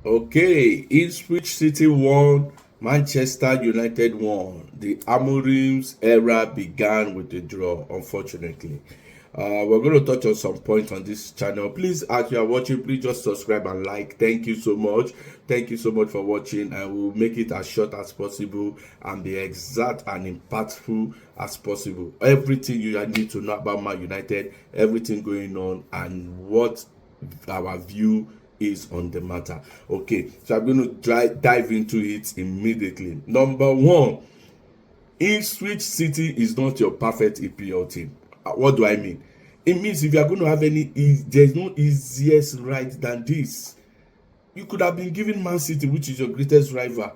Okay, Ipswich City won, Manchester United won. The Amorim's era began with a draw, unfortunately. We're going to touch on some points on this channel. Please, as you are watching, please just subscribe and like. Thank you so much. Thank you so much for watching. I will make it as short as possible and be exact and impactful as possible. Everything you need to know about Man United, everything going on, and what our view is on the matter. Okay, so I'm going to dive into it immediately. Number one, Ipswich City is not your perfect EPL team. What do I mean? It means if you are going to have there's no easiest right than this. You could have been given Man City, which is your greatest rival.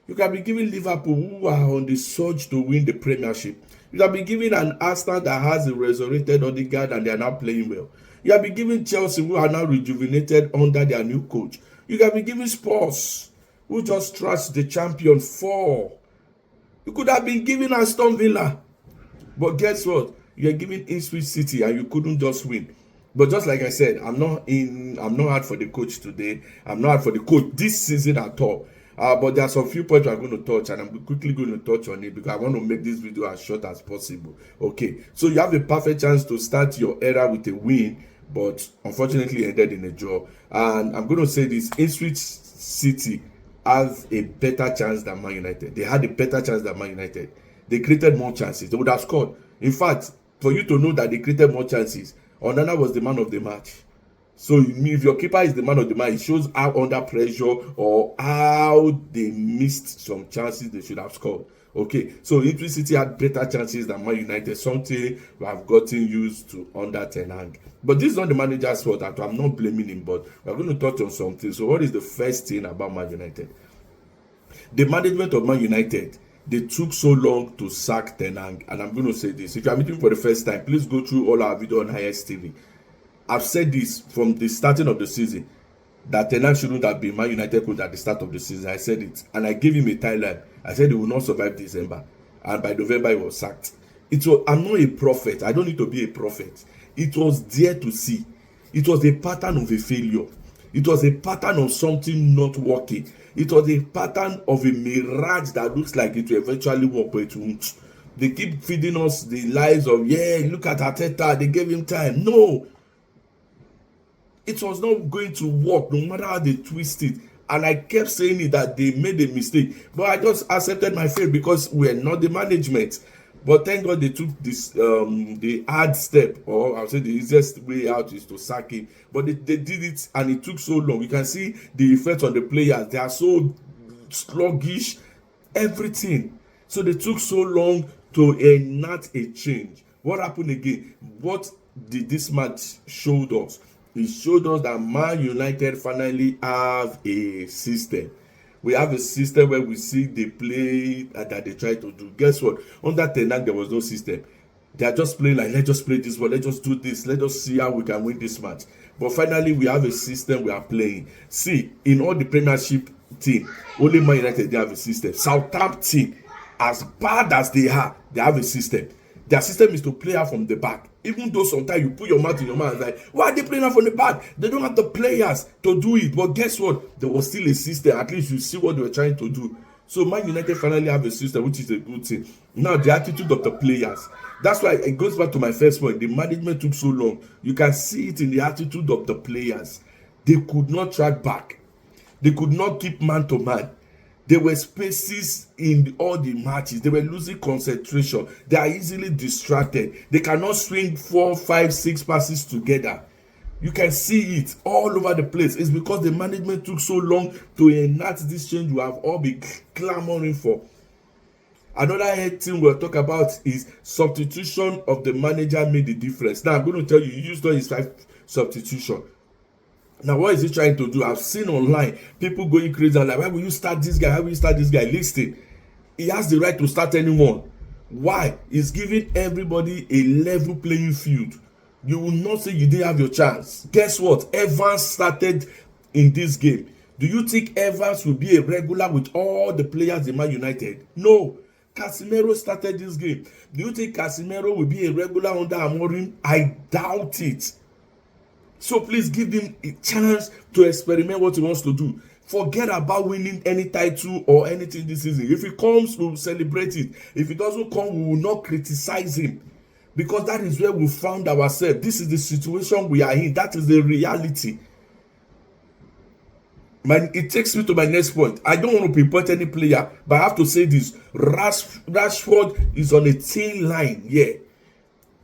You could have been given Liverpool, who are on the surge to win the Premiership. You have been given an Arsenal that has a resurrected Odegaard and they are now playing well. You have been given Chelsea, who are now rejuvenated under their new coach. You have been given Spurs, who just trashed the champion 4. You could have been given Aston Villa. But guess what? You are given Ipswich City and you couldn't just win. But just like I said, I'm not hard for the coach today. I'm not hard for the coach this season at all. But there are some few points I'm going to touch, and I'm quickly going to touch on it because I want to make this video as short as possible. Okay, so you have a perfect chance to start your era with a win, but unfortunately ended in a draw. And I'm going to say this: Ipswich City has a better chance than Man United. They had a better chance than Man United. They created more chances. They would have scored. In fact, for you to know that they created more chances, Onana was the man of the match. So if your keeper is the man of the match, it shows how under pressure or how they missed some chances they should have scored. Okay, so Ipswich City had better chances than Man United, something we have gotten used to under Ten Hag. But this is not the manager's fault. That I'm not blaming him, but we're going to touch on something. So what is the first thing about Man United? The management of Man United, they took so long to sack Ten Hag, and I'm going to say this: if you are meeting for the first time, please go through all our video on IPSTV. I've said this from the starting of the season, that Ten Hag shouldn't have been Man United coach at the start of the season. I said it, and I gave him a timeline. I said he will not survive December, and by November he was sacked. I'm not a prophet. I don't need to be a prophet. It was there to see. It was a pattern of a failure. It was a pattern of something not working. It was a pattern of a mirage that looks like it will eventually work, but it won't. They keep feeding us the lies of, yeah, look at Arteta, they gave him time. No. It was not going to work no matter how they twist it. And I kept saying it that they made a mistake. But I just accepted my fate because we're not the management. But thank God they took this the hard step, or I'll say the easiest way out is to sack him. But they did it, and it took so long. You can see the effect on the players. They are so sluggish, everything. So they took so long to enact a change. What happened again? What did this match show us? It showed us that Man United finally have a system. We have a system where we see they play that they try to do. Guess what? Under Ten Hag, there was no system. They are just playing like, let's just play this one, let's just do this, let's just see how we can win this match. But finally, we have a system we are playing. See, in all the Premiership team, only Man United, they have a system. Southampton, as bad as they are, they have a system. Their system is to play out from the back. Even though sometimes you put your mouth in your mouth like, why are they playing out from the back? They don't have the players to do it. But guess what? There was still a system. At least you see what they were trying to do. So Man United finally have a system, which is a good thing. Now, the attitude of the players. That's why it goes back to my first point. The management took so long. You can see it in the attitude of the players. They could not track back. They could not keep man to man. There were spaces in all the matches. They were losing concentration. They are easily distracted. They cannot swing 4, 5, 6 passes together. You can see it all over the place. It's because the management took so long to enact this change you have all been clamoring for. Another head thing we'll talk about is substitution of the manager made the difference. Now I'm going to tell you, used on his 5 substitution. Now, what is he trying to do? I've seen online people going crazy and like, why will you start this guy? How will you start this guy? Listen, he has the right to start anyone. Why? He's giving everybody a level playing field. You will not say you didn't have your chance. Guess what? Evans started in this game. Do you think Evans will be a regular with all the players in Man United? No. Casemiro started this game. Do you think Casemiro will be a regular under Amorim? I doubt it. So please give him a chance to experiment what he wants to do. Forget about winning any title or anything this season. If he comes, we will celebrate it. If he doesn't come, we will not criticize him. Because that is where we found ourselves. This is the situation we are in. That is the reality. It takes me to my next point. I don't want to pinpoint any player, but I have to say this. Rashford is on a thin line here.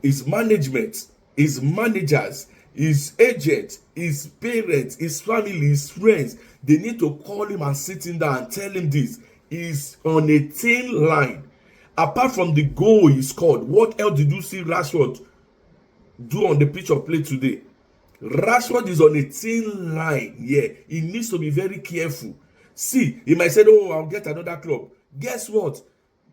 His management, his managers, his agents, his parents, his family, his friends, they need to call him and sit him down and tell him this. He's on a thin line. Apart from the goal he scored, what else did you see Rashford do on the pitch of play today? Rashford is on a thin line. Yeah, he needs to be very careful. See, he might say, oh, I'll get another club. Guess what?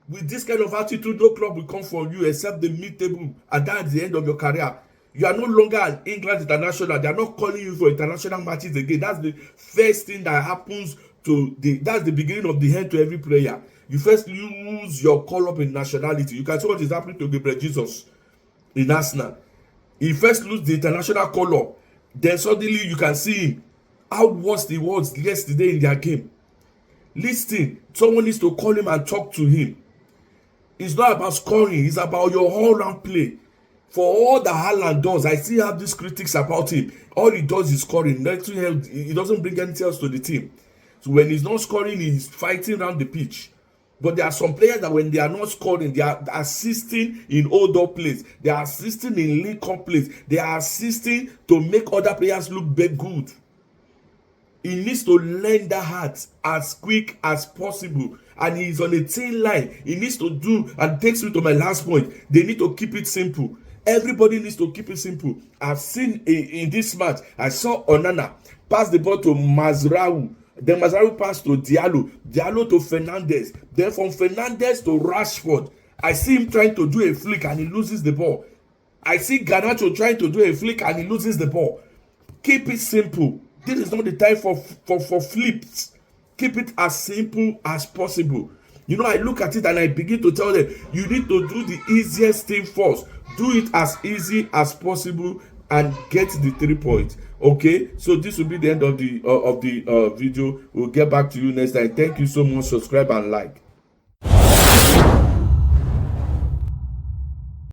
With this kind of attitude, no club will come for you except the mid-table, and that's the end of your career. You are no longer an England international. They are not calling you for international matches again. That's the first thing that happens that's the beginning of the end to every player. You first lose your call-up in nationality. You can see what is happening to Gabriel Jesus in Arsenal. He first lose the international call-up. Then suddenly you can see how worse he was yesterday in their game. Listen, someone needs to call him and talk to him. It's not about scoring. It's about your all-round play. For all that Haaland does, I still have these critics about him. All he does is scoring. He doesn't bring anything else to the team. So when he's not scoring, he's fighting around the pitch. But there are some players that when they are not scoring, they are assisting in hold-up plays. They are assisting in link-up plays. They are assisting to make other players look good. He needs to learn that heart as quick as possible. And he's on a thin line. He needs to do, and takes me to my last point, they need to keep it simple. Everybody needs to keep it simple. I've seen in this match, I saw Onana pass the ball to Mazraoui. Then Mazraoui passed to Diallo to Fernandes. Then from Fernandes to Rashford. I see him trying to do a flick and he loses the ball. I see Garnacho trying to do a flick and he loses the ball. Keep it simple. This is not the time for flips. Keep it as simple as possible. You know, I look at it and I begin to tell them, you need to do the easiest thing first. Do it as easy as possible and get the 3 points. Okay, so this will be the end of the video. We'll get back to you next time. Thank you so much. Subscribe and like.